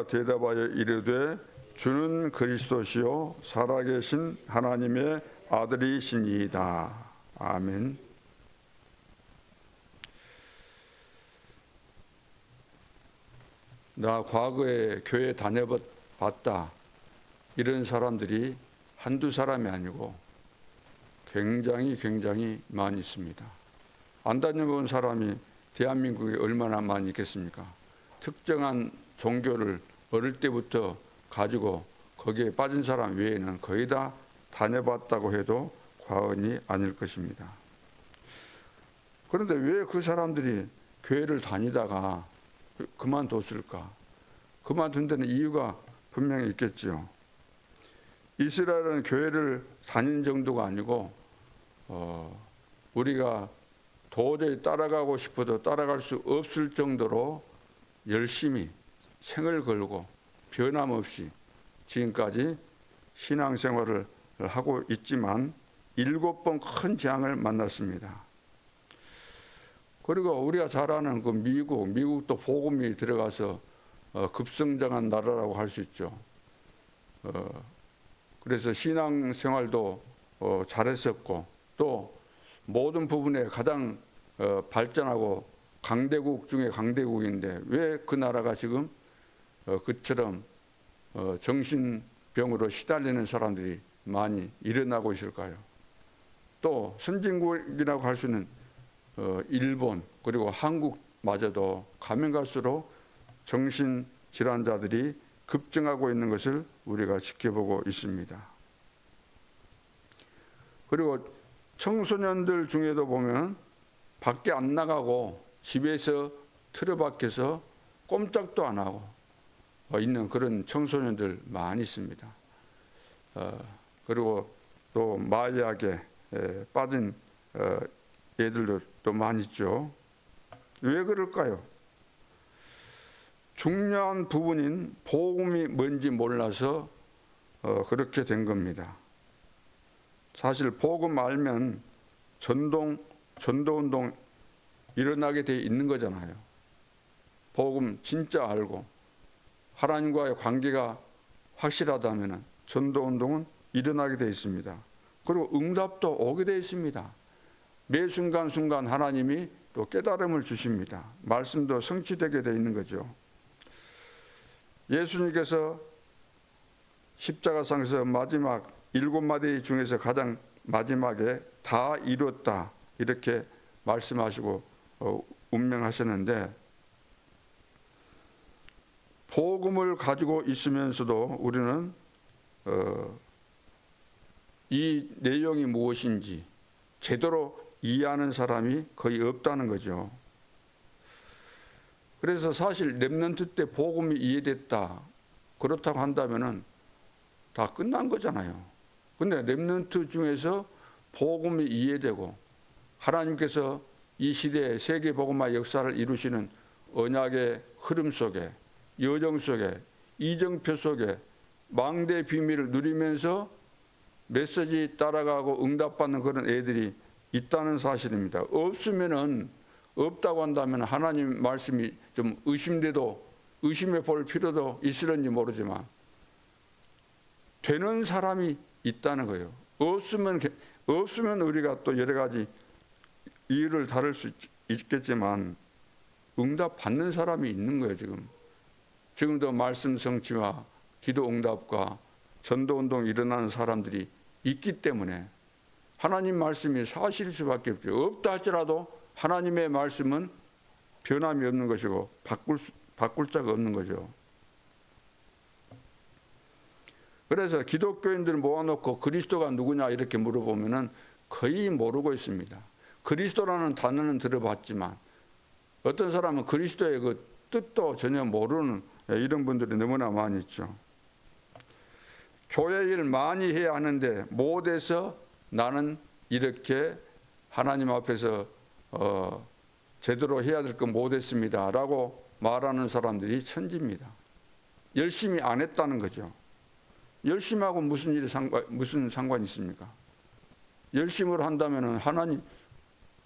베드로가 대답하여 이르되 주는 그리스도시요 살아계신 하나님의 아들이시니이다. 아멘. 나 과거에 교회 다녀봤다 이런 사람들이 한두 사람이 아니고 굉장히 많이 있습니다. 안 다녀본 사람이 대한민국에 얼마나 많이 있겠습니까? 특정한 종교를 어릴 때부터 가지고 거기에 빠진 사람 외에는 거의 다 다녀봤다고 해도 과언이 아닐 것입니다. 그런데 왜 그 사람들이 교회를 다니다가 그만뒀을까? 그만둔 데는 이유가 분명히 있겠지요. 이스라엘은 교회를 다닌 정도가 아니고 우리가 도저히 따라가고 싶어도 따라갈 수 없을 정도로 열심히 생을 걸고 변함없이 지금까지 신앙생활을 하고 있지만 7번 큰 재앙을 만났습니다. 그리고 우리가 잘 아는 그 미국도 복음이 들어가서 급성장한 나라라고 할 수 있죠. 그래서 신앙생활도 잘했었고 또 모든 부분에 가장 발전하고 강대국 중에 강대국인데 왜 그 나라가 지금 그처럼 정신병으로 시달리는 사람들이 많이 일어나고 있을까요? 또 선진국이라고 할 수 있는 일본 그리고 한국마저도 가면 갈수록 정신질환자들이 급증하고 있는 것을 우리가 지켜보고 있습니다. 그리고 청소년들 중에도 보면 밖에 안 나가고 집에서 틀어박혀서 꼼짝도 안 하고 있는 그런 청소년들 많이 있습니다. 그리고 또 마약에 빠진 애들도 또 많이 있죠. 왜 그럴까요? 중요한 부분인 복음이 뭔지 몰라서 그렇게 된 겁니다. 사실 복음 알면 전도운동 일어나게 돼 있는 거잖아요. 복음 진짜 알고 하나님과의 관계가 확실하다면 전도운동은 일어나게 돼 있습니다. 그리고 응답도 오게 돼 있습니다. 매 순간순간 하나님이 또 깨달음을 주십니다. 말씀도 성취되게 돼 있는 거죠. 예수님께서 십자가상에서 마지막 7마디 중에서 가장 마지막에 다 이뤘다 이렇게 말씀하시고 운명하셨는데 복음을 가지고 있으면서도 우리는 이 내용이 무엇인지 제대로 이해하는 사람이 거의 없다는 거죠. 그래서 사실 렘넌트 때 복음이 이해됐다 그렇다고 한다면은 다 끝난 거잖아요. 근데 렘넌트 중에서 복음이 이해되고 하나님께서 이 시대에 세계 복음화 역사를 이루시는 언약의 흐름 속에 여정 속에 이정표 속에 망대 비밀을 누리면서 메시지 따라가고 응답받는 그런 애들이 있다는 사실입니다. 없으면은 없다고 한다면 하나님 말씀이 좀 의심해 볼 필요도 있을는지 모르지만 되는 사람이 있다는 거예요. 없으면 우리가 또 여러 가지 이유를 다룰 수 있겠지만 응답 받는 사람이 있는 거예요. 지금도 말씀 성취와 기도 응답과 전도운동 일어나는 사람들이 있기 때문에 하나님 말씀이 사실일 수밖에 없죠. 없다 할지라도 하나님의 말씀은 변함이 없는 것이고 바꿀 자가 없는 거죠. 그래서 기독교인들 모아놓고 그리스도가 누구냐 이렇게 물어보면은 거의 모르고 있습니다. 그리스도라는 단어는 들어봤지만 어떤 사람은 그리스도의 그 뜻도 전혀 모르는 이런 분들이 너무나 많이 있죠. 교회 일 많이 해야 하는데 못해서 나는 이렇게 하나님 앞에서 제대로 해야 될 거 못했습니다 라고 말하는 사람들이 천지입니다. 열심히 안 했다는 거죠. 열심히 하고 무슨 상관이 있습니까? 열심으로 한다면 하나님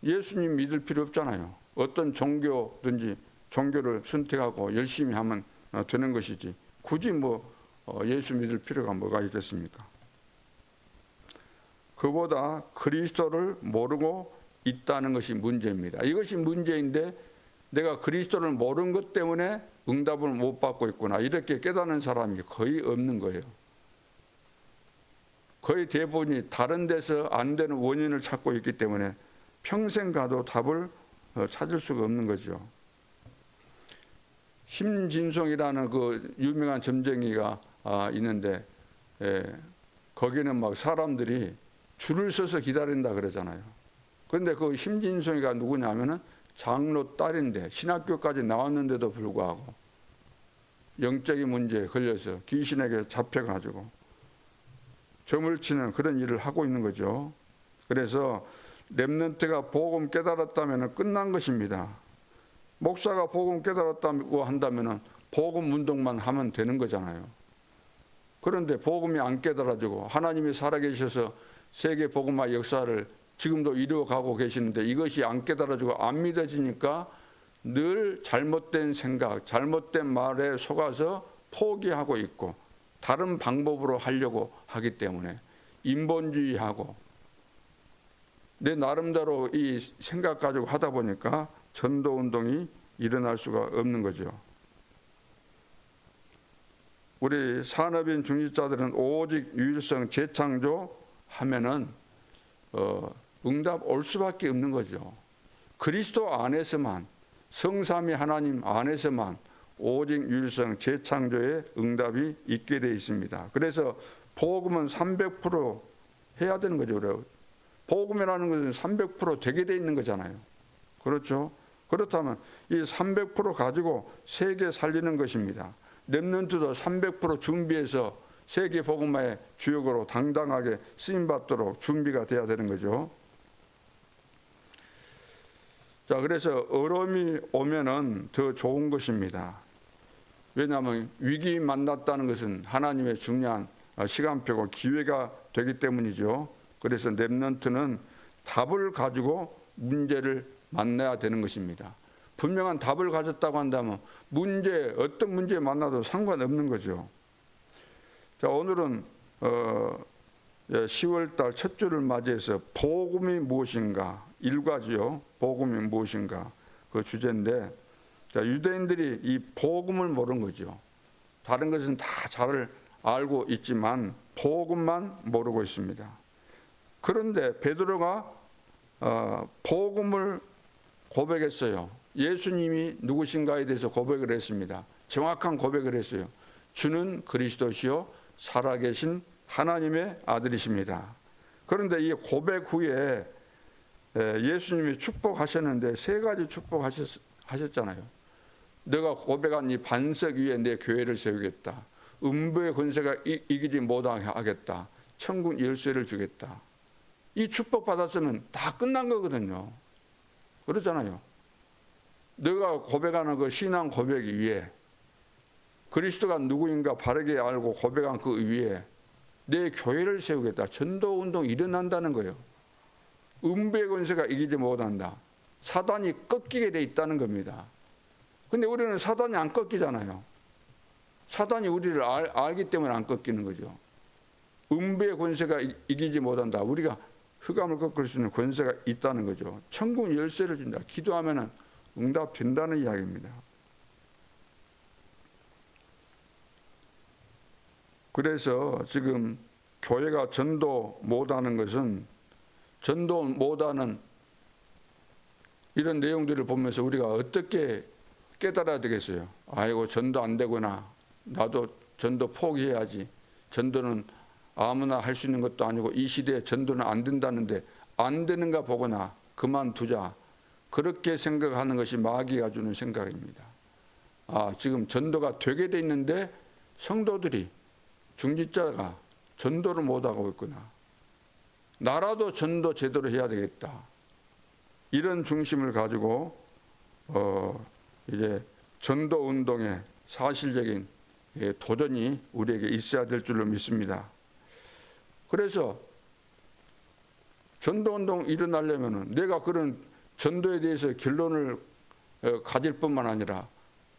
예수님 믿을 필요 없잖아요. 어떤 종교든지 종교를 선택하고 열심히 하면 되는 것이지 굳이 예수 믿을 필요가 뭐가 있겠습니까? 그보다 그리스도를 모르고 있다는 것이 문제입니다. 이것이 문제인데 내가 그리스도를 모르는 것 때문에 응답을 못 받고 있구나, 이렇게 깨닫는 사람이 거의 없는 거예요. 거의 대부분이 다른 데서 안 되는 원인을 찾고 있기 때문에 평생 가도 답을 찾을 수가 없는 거죠. 심진송이라는 그 유명한 점쟁이가 있는데, 거기는 막 사람들이 줄을 서서 기다린다 그러잖아요. 그런데 그 심진송이가 누구냐면은 장로 딸인데 신학교까지 나왔는데도 불구하고 영적인 문제에 걸려서 귀신에게 잡혀가지고 점을 치는 그런 일을 하고 있는 거죠. 그래서 렘넌트가 복음 깨달았다면 끝난 것입니다. 목사가 복음 깨달았다고 한다면 복음 운동만 하면 되는 거잖아요. 그런데 복음이 안 깨달아지고 하나님이 살아계셔서 세계 복음화 역사를 지금도 이루어가고 계시는데 이것이 안 깨달아지고 안 믿어지니까 늘 잘못된 생각, 잘못된 말에 속아서 포기하고 있고 다른 방법으로 하려고 하기 때문에 인본주의하고 내 나름대로 이 생각 가지고 하다 보니까 전도운동이 일어날 수가 없는 거죠. 우리 산업인 중직자들은 오직 유일성 재창조 하면은 응답 올 수밖에 없는 거죠. 그리스도 안에서만, 성삼위 하나님 안에서만 오직 유일성 재창조의 응답이 있게 되어 있습니다. 그래서 복음은 300% 해야 되는 거죠. 복음이라는 것은 300% 되게 되어 있는 거잖아요. 그렇죠? 그렇다면 이 300% 가지고 세계 살리는 것입니다. 렘넌트도 300% 준비해서 세계 복음화의 주역으로 당당하게 쓰임받도록 준비가 돼야 되는 거죠. 자, 그래서 어려움이 오면은 더 좋은 것입니다. 왜냐하면 위기 만났다는 것은 하나님의 중요한 시간표고 기회가 되기 때문이죠. 그래서 렘넌트는 답을 가지고 문제를 만나야 되는 것입니다. 분명한 답을 가졌다고 한다면 어떤 문제에 만나도 상관없는 거죠. 자, 오늘은 10월달 첫 주를 맞이해서 복음이 무엇인가, 일과지요. 복음이 무엇인가 그 주제인데, 자, 유대인들이 이 복음을 모르는 거죠. 다른 것은 다 잘 알고 있지만 복음만 모르고 있습니다. 그런데 베드로가 복음을 고백했어요. 예수님이 누구신가에 대해서 고백을 했습니다. 정확한 고백을 했어요. 주는 그리스도시요 살아계신 하나님의 아들이십니다. 그런데 이 고백 후에 예수님이 축복하셨는데 세 가지 축복하셨잖아요. 내가 고백한 이 반석 위에 내 교회를 세우겠다. 음부의 권세가 이기지 못하게 하겠다. 천국 열쇠를 주겠다. 이 축복 받았으면 다 끝난 거거든요. 그렇잖아요. 내가 고백하는 그 신앙 고백 위에 그리스도가 누구인가 바르게 알고 고백한 그 위에 내 교회를 세우겠다. 전도운동이 일어난다는 거예요. 음부의 권세가 이기지 못한다. 사단이 꺾이게 돼 있다는 겁니다. 근데 우리는 사단이 안 꺾이잖아요. 사단이 우리를 알기 때문에 안 꺾이는 거죠. 음부의 권세가 이기지 못한다. 우리가 흑암을 꺾을 수 있는 권세가 있다는 거죠. 천국 열쇠를 준다. 기도하면 응답된다는 이야기입니다. 그래서 지금 교회가 전도 못하는 것은, 전도 못하는 이런 내용들을 보면서 우리가 어떻게 깨달아야 되겠어요? 아이고, 전도 안 되구나. 나도 전도 포기해야지. 전도는 아무나 할 수 있는 것도 아니고 이 시대에 전도는 안 된다는데 안 되는가 보거나 그만두자. 그렇게 생각하는 것이 마귀가 주는 생각입니다. 지금 전도가 되게 돼 있는데 성도들이, 중직자가 전도를 못하고 있구나. 나라도 전도 제대로 해야 되겠다. 이런 중심을 가지고 이제 전도 운동의 사실적인 도전이 우리에게 있어야 될 줄로 믿습니다. 그래서 전도운동 일어나려면 내가 그런 전도에 대해서 결론을 가질 뿐만 아니라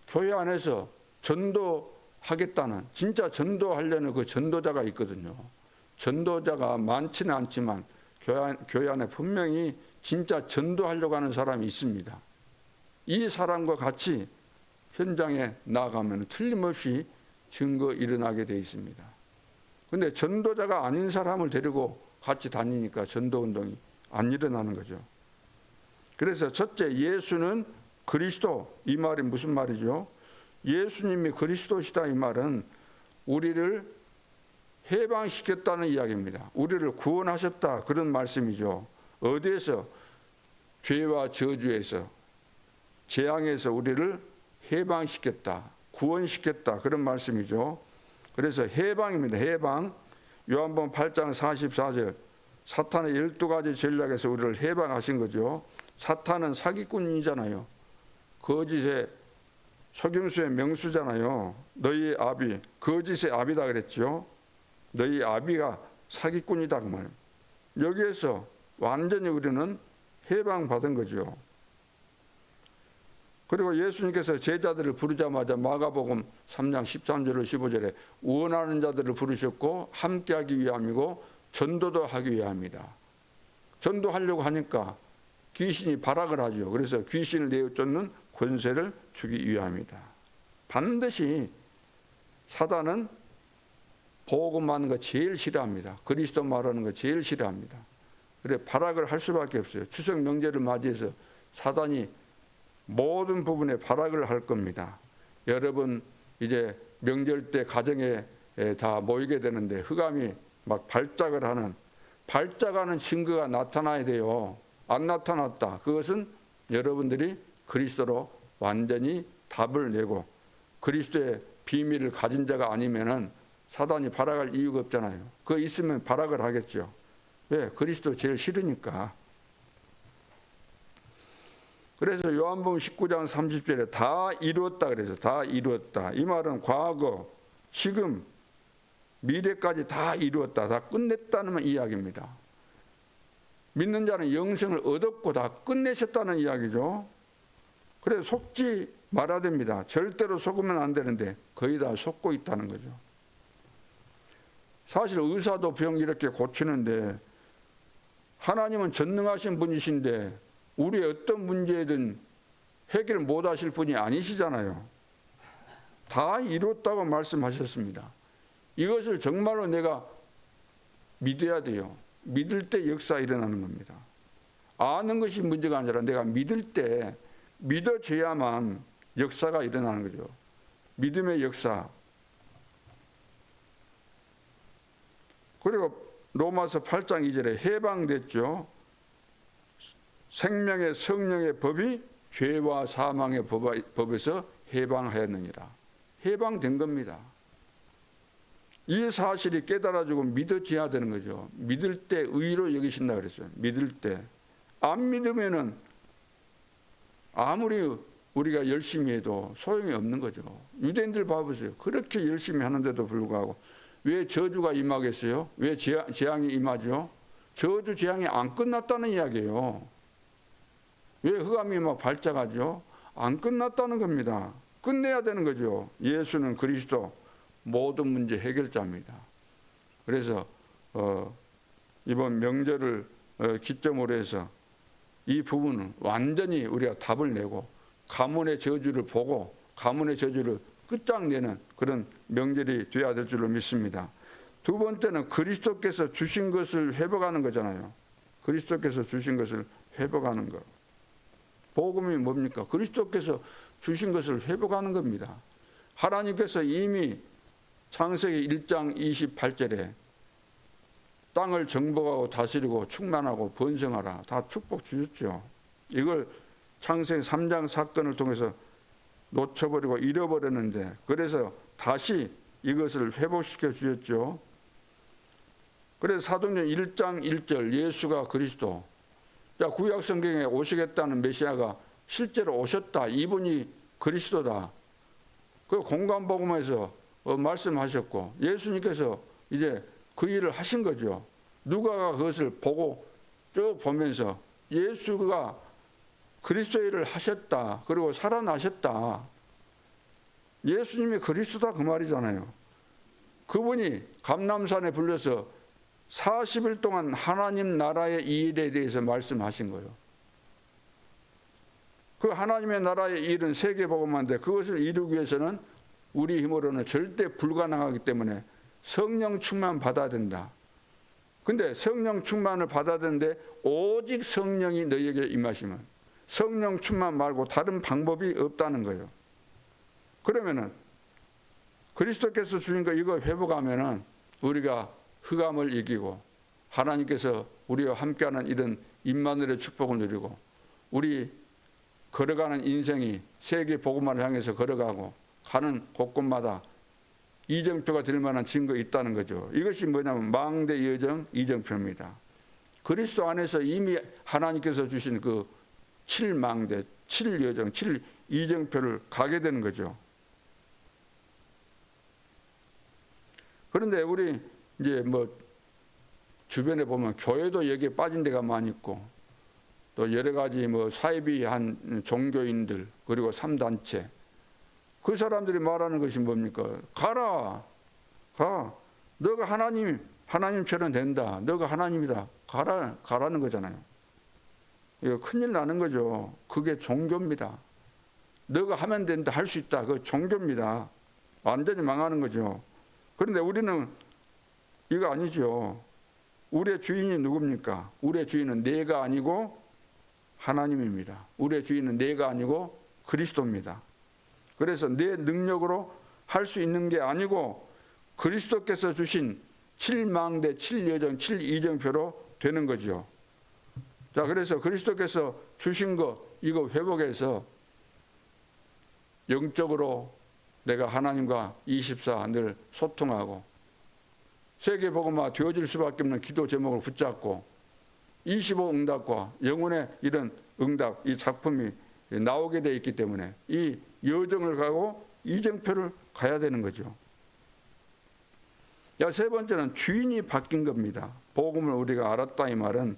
교회 안에서 전도 하겠다는, 진짜 전도하려는 그 전도자가 있거든요. 전도자가 많지는 않지만 교회 안에 분명히 진짜 전도하려고 하는 사람이 있습니다. 이 사람과 같이 현장에 나가면 틀림없이 증거 일어나게 돼 있습니다. 그런데 전도자가 아닌 사람을 데리고 같이 다니니까 전도운동이 안 일어나는 거죠. 그래서 첫째, 예수는 그리스도, 이 말이 무슨 말이죠? 예수님이 그리스도시다, 이 말은 우리를 해방시켰다는 이야기입니다. 우리를 구원하셨다, 그런 말씀이죠. 어디에서? 죄와 저주에서, 재앙에서 우리를 해방시켰다, 구원시켰다, 그런 말씀이죠. 그래서 해방입니다. 해방. 요한복음 8장 44절, 사탄의 12가지 전략에서 우리를 해방하신 거죠. 사탄은 사기꾼이잖아요. 거짓의 속임수의 명수잖아요. 너희 아비, 거짓의 아비다 그랬죠. 너희 아비가 사기꾼이다 그 말이에요. 여기에서 완전히 우리는 해방받은 거죠. 그리고 예수님께서 제자들을 부르자마자 마가복음 3장 13절로 15절에 원하는 자들을 부르셨고 함께하기 위함이고 전도도 하기 위함이다. 전도하려고 하니까 귀신이 발악을 하죠. 그래서 귀신을 내쫓는 권세를 주기 위함이다. 반드시 사단은 복음하는 거 제일 싫어합니다. 그리스도 말하는 거 제일 싫어합니다. 그래 발악을 할 수밖에 없어요. 추석 명절을 맞이해서 사단이 모든 부분에 발악을 할 겁니다. 여러분 이제 명절 때 가정에 다 모이게 되는데 흑암이 막 발작하는 증거가 나타나야 돼요. 안 나타났다. 그것은 여러분들이 그리스도로 완전히 답을 내고 그리스도의 비밀을 가진 자가 아니면은 사단이 발악할 이유가 없잖아요. 그거 있으면 발악을 하겠죠. 왜? 그리스도 제일 싫으니까. 그래서 요한복음 19장 30절에 다 이루었다 그래서 다 이루었다. 이 말은 과거, 지금, 미래까지 다 이루었다, 다 끝냈다는 이야기입니다. 믿는 자는 영생을 얻었고 다 끝내셨다는 이야기죠. 그래서 속지 말아야 됩니다. 절대로 속으면 안 되는데 거의 다 속고 있다는 거죠. 사실 의사도 병 이렇게 고치는데 하나님은 전능하신 분이신데 우리의 어떤 문제든 해결 못 하실 분이 아니시잖아요. 다 이뤘다고 말씀하셨습니다. 이것을 정말로 내가 믿어야 돼요. 믿을 때 역사 일어나는 겁니다. 아는 것이 문제가 아니라 내가 믿을 때 믿어져야만 역사가 일어나는 거죠. 믿음의 역사. 그리고 로마서 8장 2절에 해방됐죠. 생명의 성령의 법이 죄와 사망의 법에서 해방하였느니라. 해방된 겁니다. 이 사실이 깨달아지고 믿어져야 되는 거죠. 믿을 때 의로 여기신다 그랬어요. 믿을 때. 안 믿으면은 아무리 우리가 열심히 해도 소용이 없는 거죠. 유대인들 봐보세요. 그렇게 열심히 하는데도 불구하고 왜 저주가 임하겠어요? 왜 재앙이 임하죠? 저주 재앙이 안 끝났다는 이야기예요. 왜 흑암이 막 발작하죠? 안 끝났다는 겁니다. 끝내야 되는 거죠. 예수는 그리스도 모든 문제 해결자입니다. 그래서 이번 명절을 기점으로 해서 이 부분은 완전히 우리가 답을 내고 가문의 저주를 보고 가문의 저주를 끝장내는 그런 명절이 되어야 될 줄로 믿습니다. 두 번째는 그리스도께서 주신 것을 회복하는 거잖아요. 그리스도께서 주신 것을 회복하는 것. 복음이 뭡니까? 그리스도께서 주신 것을 회복하는 겁니다. 하나님께서 이미 창세기 1장 28절에 땅을 정복하고 다스리고 충만하고 번성하라 다 축복 주셨죠. 이걸 창세기 3장 사건을 통해서 놓쳐버리고 잃어버렸는데 그래서 다시 이것을 회복시켜 주셨죠. 그래서 사도행전 1장 1절 예수가 그리스도, 구약 성경에 오시겠다는 메시아가 실제로 오셨다. 이분이 그리스도다. 그 공관복음에서 말씀하셨고 예수님께서 이제 그 일을 하신 거죠. 누가가 그것을 보고 쭉 보면서 예수가 그리스도 일을 하셨다. 그리고 살아나셨다. 예수님이 그리스도다 그 말이잖아요. 그분이 감람산에 불려서 40일 동안 하나님 나라의 일에 대해서 말씀하신 거예요. 그 하나님의 나라의 일은 세계복음화인데 그것을 이루기 위해서는 우리 힘으로는 절대 불가능하기 때문에 성령 충만 받아야 된다. 근데 성령 충만을 받아야 되는데 오직 성령이 너희에게 임하시면 성령 충만 말고 다른 방법이 없다는 거예요. 그러면은 그리스도께서 주신 거 이거 회복하면은 우리가 흑암을 이기고 하나님께서 우리와 함께하는 이런 임마누엘의 축복을 누리고 우리 걸어가는 인생이 세계 복음화를 향해서 걸어가고 가는 곳곳마다 이정표가 될 만한 증거가 있다는 거죠. 이것이 뭐냐면 망대 여정 이정표입니다. 그리스도 안에서 이미 하나님께서 주신 그 7망대, 7여정, 7이정표를 가게 되는 거죠. 그런데 우리 이제 뭐 주변에 보면 교회도 여기에 빠진 데가 많이 있고 또 여러 가지 뭐 사이비한 종교인들 그리고 3단체 그 사람들이 말하는 것이 뭡니까? 가라, 가. 너가 하나님처럼 된다. 너가 하나님이다. 가라는 거잖아요. 이거 큰일 나는 거죠. 그게 종교입니다. 너가 하면 된다, 할 수 있다. 그거 종교입니다. 완전히 망하는 거죠. 그런데 우리는 이거 아니죠. 우리의 주인이 누굽니까? 우리의 주인은 내가 아니고 하나님입니다. 우리의 주인은 내가 아니고 그리스도입니다. 그래서 내 능력으로 할 수 있는 게 아니고 그리스도께서 주신 7망대, 7여정, 7이정표로 되는 거죠. 자, 그래서 그리스도께서 주신 거 이거 회복해서 영적으로 내가 하나님과 24 늘 소통하고 세계복음화 되어질 수밖에 없는 기도 제목을 붙잡고 25 응답과 영혼의 이런 응답, 이 작품이 나오게 돼 있기 때문에 이 여정을 가고 이정표를 가야 되는 거죠. 세 번째는 주인이 바뀐 겁니다. 복음을 우리가 알았다 이 말은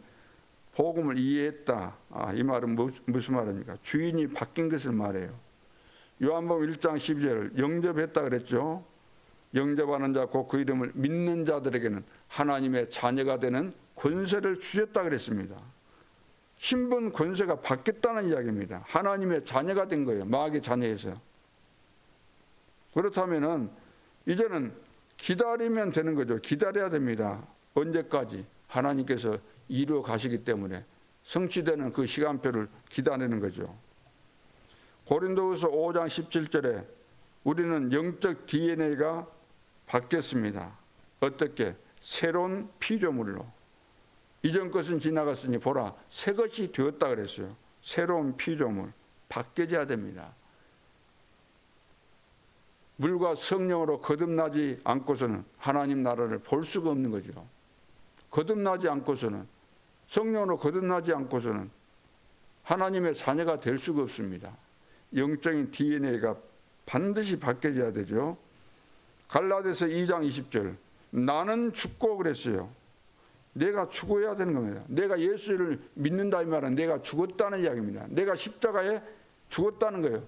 복음을 이해했다. 이 말은 무슨 말입니까? 주인이 바뀐 것을 말해요. 요한복음 1장 12절 영접했다 그랬죠. 영접하는 자 곧 그 이름을 믿는 자들에게는 하나님의 자녀가 되는 권세를 주셨다 그랬습니다. 신분 권세가 바뀌었다는 이야기입니다. 하나님의 자녀가 된 거예요. 마귀의 자녀에서. 그렇다면은 이제는 기다리면 되는 거죠. 기다려야 됩니다. 언제까지? 하나님께서 이루어 가시기 때문에 성취되는 그 시간표를 기다리는 거죠. 고린도후서 5장 17절에 우리는 영적 DNA가 바뀌었습니다. 어떻게? 새로운 피조물로. 이전 것은 지나갔으니 보라 새 것이 되었다 그랬어요. 새로운 피조물 바뀌어져야 됩니다. 물과 성령으로 거듭나지 않고서는 하나님 나라를 볼 수가 없는 거죠. 거듭나지 않고서는 성령으로 거듭나지 않고서는 하나님의 자녀가 될 수가 없습니다. 영적인 DNA가 반드시 바뀌어져야 되죠. 갈라디아서 2장 20절 나는 죽고 그랬어요. 내가 죽어야 되는 겁니다. 내가 예수를 믿는다 이 말은 내가 죽었다는 이야기입니다. 내가 십자가에 죽었다는 거예요.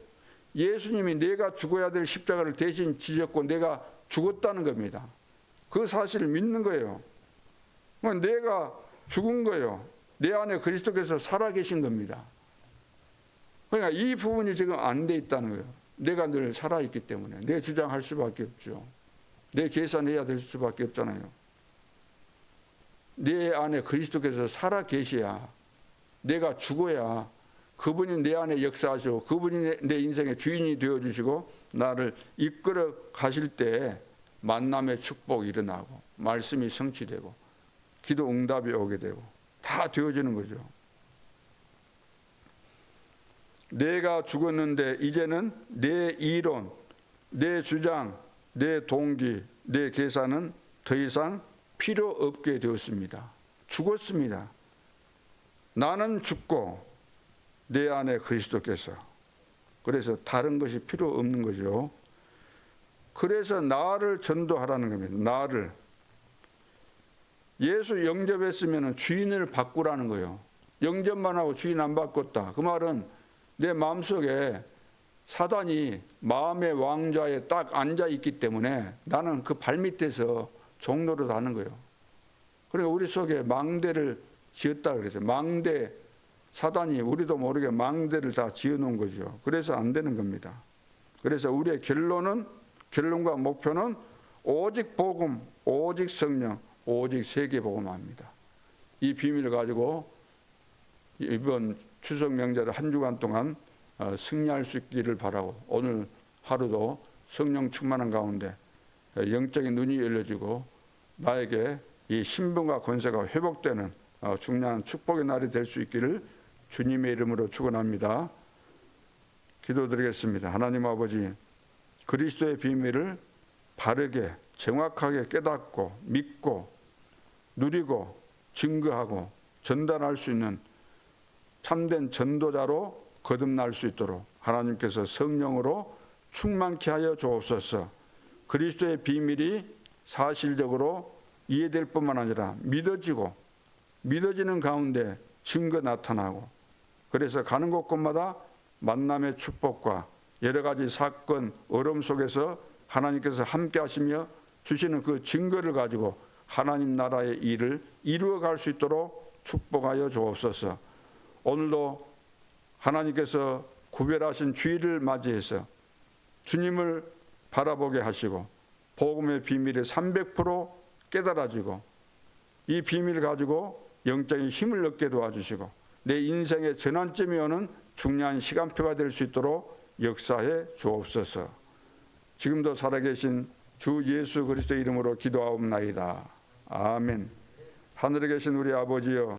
예수님이 내가 죽어야 될 십자가를 대신 지셨고 내가 죽었다는 겁니다. 그 사실을 믿는 거예요. 내가 죽은 거예요. 내 안에 그리스도께서 살아계신 겁니다. 그러니까 이 부분이 지금 안 돼 있다는 거예요. 내가 늘 살아있기 때문에 내 주장할 수밖에 없죠. 내 계산해야 될 수밖에 없잖아요. 내 안에 그리스도께서 살아계셔야 내가 죽어야 그분이 내 안에 역사하시고 그분이 내 인생의 주인이 되어주시고 나를 이끌어 가실 때 만남의 축복이 일어나고 말씀이 성취되고 기도 응답이 오게 되고 다 되어지는 거죠. 내가 죽었는데 이제는 내 이론, 내 주장, 내 동기, 내 계산은 더 이상 필요 없게 되었습니다. 죽었습니다. 나는 죽고 내 안에 그리스도께서. 그래서 다른 것이 필요 없는 거죠. 그래서 나를 전도하라는 겁니다. 나를. 예수 영접했으면 주인을 바꾸라는 거예요. 영접만 하고 주인 안 바꿨다. 그 말은 내 마음속에 사단이 마음의 왕좌에 딱 앉아 있기 때문에 나는 그 발밑에서 종로를 하는 거예요. 그러니까 우리 속에 망대를 지었다 그랬어요. 망대, 사단이 우리도 모르게 망대를 다 지어놓은 거죠. 그래서 안 되는 겁니다. 그래서 우리의 결론과 목표는 오직 복음, 오직 성령, 오직 세계복음화입니다. 이 비밀을 가지고 이번 추석 명절을 한 주간 동안 승리할 수 있기를 바라고, 오늘 하루도 성령 충만한 가운데 영적인 눈이 열려지고 나에게 이 신분과 권세가 회복되는 중요한 축복의 날이 될 수 있기를 주님의 이름으로 축원합니다. 기도드리겠습니다. 하나님 아버지, 그리스도의 비밀을 바르게 정확하게 깨닫고 믿고 누리고 증거하고 전달할 수 있는 참된 전도자로 거듭날 수 있도록 하나님께서 성령으로 충만케 하여 주옵소서. 그리스도의 비밀이 사실적으로 이해될 뿐만 아니라 믿어지는 가운데 증거 나타나고, 그래서 가는 곳곳마다 만남의 축복과 여러 가지 사건, 어려움 속에서 하나님께서 함께 하시며 주시는 그 증거를 가지고 하나님 나라의 일을 이루어갈 수 있도록 축복하여 주옵소서. 오늘도 하나님께서 구별하신 주일을 맞이해서 주님을 바라보게 하시고 복음의 비밀을 300% 깨달아지고 이 비밀을 가지고 영적인 힘을 얻게 도와주시고 내 인생의 전환점이 오는 중요한 시간표가 될 수 있도록 역사해 주옵소서. 지금도 살아계신 주 예수 그리스도의 이름으로 기도하옵나이다. 아멘. 하늘에 계신 우리 아버지여,